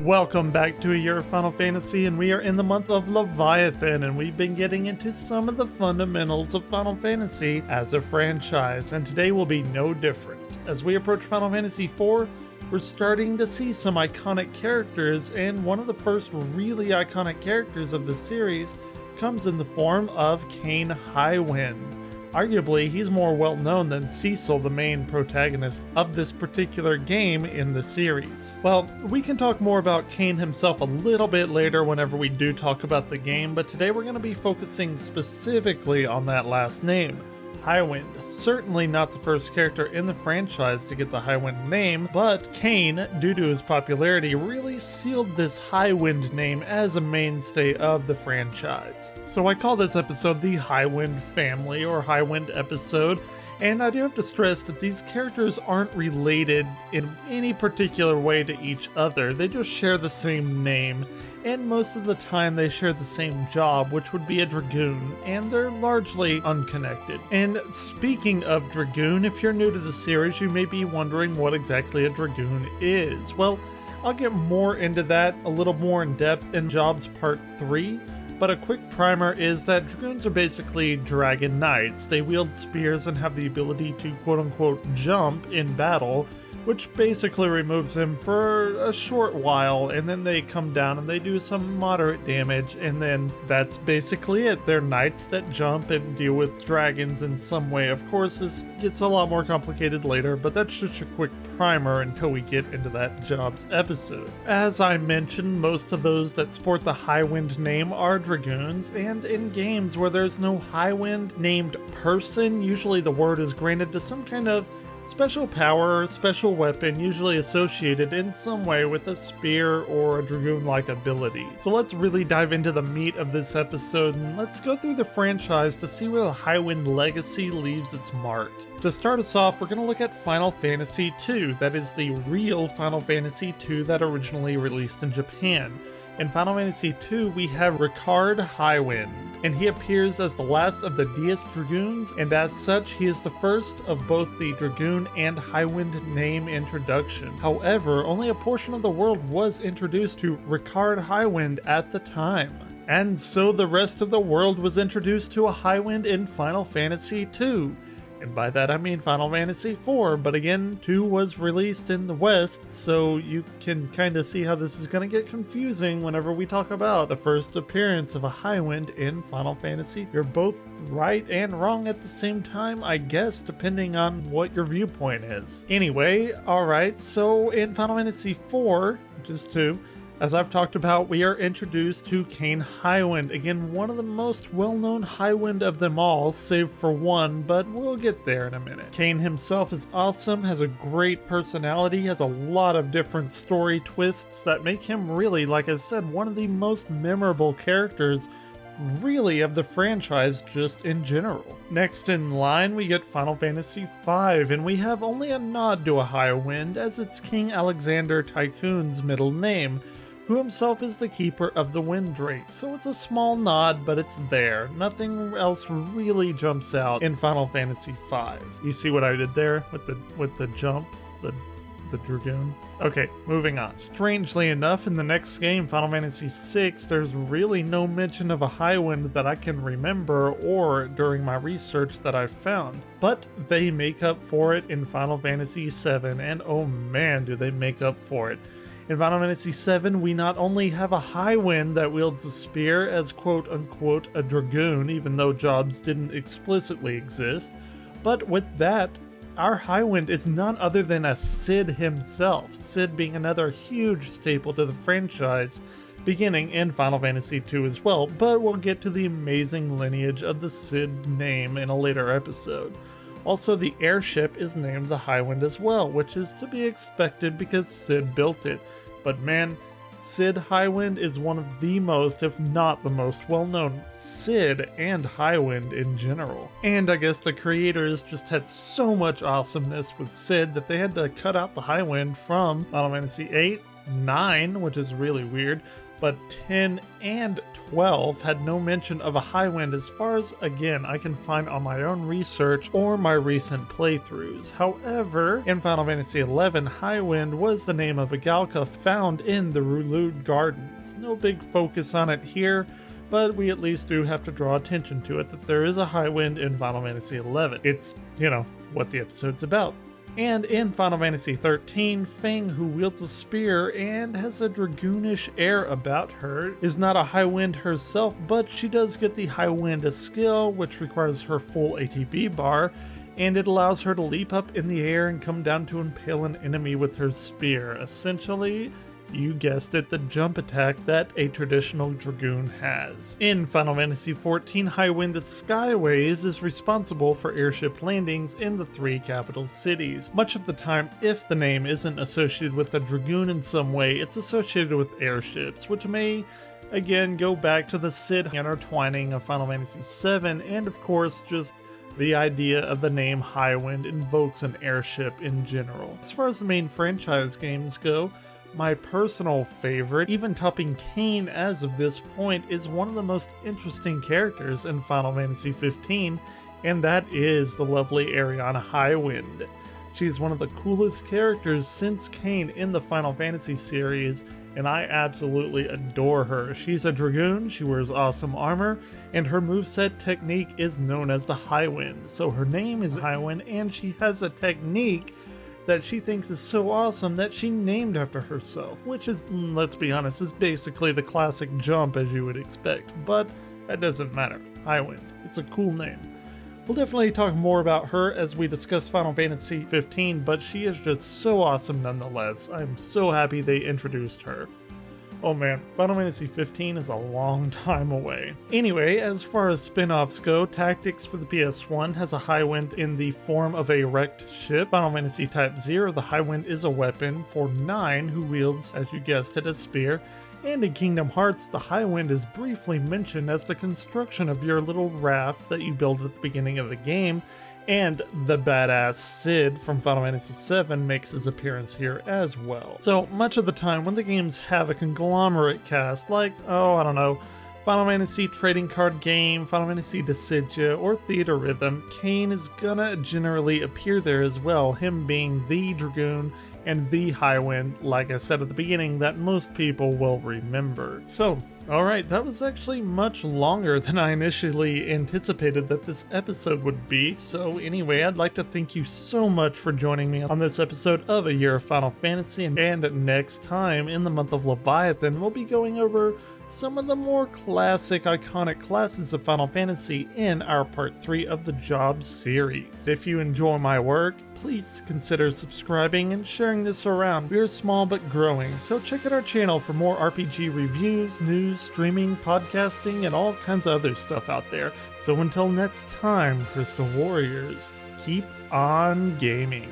Welcome back to A Year of Final Fantasy, and we are in the month of Leviathan, and we've been getting into some of the fundamentals of Final Fantasy as a franchise, and today will be no different. As we approach Final Fantasy IV, we're starting to see some iconic characters, and one of the first really iconic characters of the series comes in the form of Kain Highwind. Arguably, he's more well known than Cecil, the main protagonist of this particular game in the series. Well, we can talk more about Kain himself a little bit later whenever we do talk about the game, but today we're going to be focusing specifically on that last name, Highwind. Certainly not the first character in the franchise to get the Highwind name, but Kain, due to his popularity, really sealed this Highwind name as a mainstay of the franchise. So I call this episode the Highwind Family, or Highwind episode, and I do have to stress that these characters aren't related in any particular way to each other. They just share the same name, and most of the time they share the same job, which would be a Dragoon, and they're largely unconnected. And speaking of Dragoon, if you're new to the series, you may be wondering what exactly a Dragoon is. Well, I'll get more into that a little more in depth in Jobs Part 3, but a quick primer is that Dragoons are basically Dragon Knights. They wield spears and have the ability to quote-unquote jump in battle, which basically removes them for a short while, and then they come down and they do some moderate damage, and then that's basically it. They're knights that jump and deal with dragons in some way. Of course, this gets a lot more complicated later, but that's just a quick primer until we get into that Jobs episode. As I mentioned, most of those that sport the Highwind name are Dragoons, and in games where there's no Highwind named person, usually the word is granted to some kind of special power, special weapon, usually associated in some way with a spear or a Dragoon-like ability. So let's really dive into the meat of this episode, and let's go through the franchise to see where the Highwind legacy leaves its mark. To start us off, we're going to look at Final Fantasy II, that is the real Final Fantasy II that originally released in Japan. In Final Fantasy II, we have Ricard Highwind, and he appears as the last of the DS Dragoons, and as such, he is the first of both the Dragoon and Highwind name introduction. However, only a portion of the world was introduced to Ricard Highwind at the time. And so the rest of the world was introduced to a Highwind in Final Fantasy II. And by that I mean Final Fantasy IV, but again, 2 was released in the West, so you can kind of see how this is going to get confusing whenever we talk about the first appearance of a Highwind in Final Fantasy. You're both right and wrong at the same time, I guess, depending on what your viewpoint is. Anyway, alright, so in Final Fantasy IV, which is 2, as I've talked about, we are introduced to Kain Highwind. Again, one of the most well-known Highwind of them all, save for one, but we'll get there in a minute. Kain himself is awesome, has a great personality, has a lot of different story twists that make him really, like I said, one of the most memorable characters really of the franchise just in general. Next in line, we get Final Fantasy V, and we have only a nod to a Highwind, as it's King Alexander Tycoon's middle name, who himself is the keeper of the Windrake. So it's a small nod, but it's there. Nothing else really jumps out in Final Fantasy V. You see what I did there with the jump? The Dragoon? Okay, moving on. Strangely enough, in the next game, Final Fantasy VI, there's really no mention of a Highwind that I can remember or during my research that I've found. But they make up for it in Final Fantasy VII, and oh man, do they make up for it. In Final Fantasy VII, we not only have a Highwind that wields a spear as quote-unquote a Dragoon, even though jobs didn't explicitly exist, but with that, our Highwind is none other than a Cid himself, Cid being another huge staple to the franchise, beginning in Final Fantasy II as well, but we'll get to the amazing lineage of the Cid name in a later episode. Also, the airship is named the Highwind as well, which is to be expected because Cid built it. But man, Cid Highwind is one of the most, if not the most well-known Cid and Highwind in general. And I guess the creators just had so much awesomeness with Cid that they had to cut out the Highwind from Final Fantasy VIII, 9, which is really weird, but 10 and 12 had no mention of a Highwind as far as, again, I can find on my own research or my recent playthroughs. However, in Final Fantasy XI, Highwind was the name of a Galka found in the Reupload Gardens. No big focus on it here, but we at least do have to draw attention to it that there is a Highwind in Final Fantasy XI. It's, what the episode's about. And in Final Fantasy XIII, Fang, who wields a spear and has a dragoonish air about her, is not a Highwind herself, but she does get the Highwind skill, which requires her full ATB bar, and it allows her to leap up in the air and come down to impale an enemy with her spear. Essentially, you guessed it, the jump attack that a traditional Dragoon has. In Final Fantasy XIV, Highwind Skyways is responsible for airship landings in the 3 capital cities. Much of the time, if the name isn't associated with a Dragoon in some way, it's associated with airships, which may again go back to the Cid intertwining of Final Fantasy VII, and of course just the idea of the name Highwind invokes an airship in general. As far as the main franchise games go, my personal favorite, even topping Kain as of this point, is one of the most interesting characters in Final Fantasy XV, and that is the lovely Ariana Highwind. She's one of the coolest characters since Kain in the Final Fantasy series, and I absolutely adore her. She's a Dragoon, she wears awesome armor, and her moveset technique is known as the Highwind. So her name is Highwind, and she has a technique that she thinks is so awesome that she named after herself, which is, let's be honest, is basically the classic jump as you would expect, but that doesn't matter. Highwind, it's a cool name. We'll definitely talk more about her as we discuss Final Fantasy XV, but she is just so awesome nonetheless. I'm so happy they introduced her. Oh man, Final Fantasy XV is a long time away. Anyway, as far as spin-offs go, Tactics for the PS1 has a Highwind in the form of a wrecked ship. Final Fantasy Type 0, the Highwind is a weapon for 9, who wields, as you guessed it, a spear. And in Kingdom Hearts, the Highwind is briefly mentioned as the construction of your little raft that you build at the beginning of the game, and the badass Cid from Final Fantasy VII makes his appearance here as well. So much of the time when the games have a conglomerate cast, like, Final Fantasy Trading Card Game, Final Fantasy Dissidia, or Theater Rhythm, Kain is gonna generally appear there as well, him being the Dragoon and the Highwind, like I said at the beginning, that most people will remember. So, alright, that was actually much longer than I initially anticipated that this episode would be. So anyway, I'd like to thank you so much for joining me on this episode of A Year of Final Fantasy, and next time in the month of Leviathan, we'll be going over some of the more classic, iconic classes of Final Fantasy in our Part 3 of the Job series. If you enjoy my work, please consider subscribing and sharing this around. We are small but growing, so check out our channel for more RPG reviews, news, streaming, podcasting, and all kinds of other stuff out there. So until next time, Crystal Warriors, keep on gaming.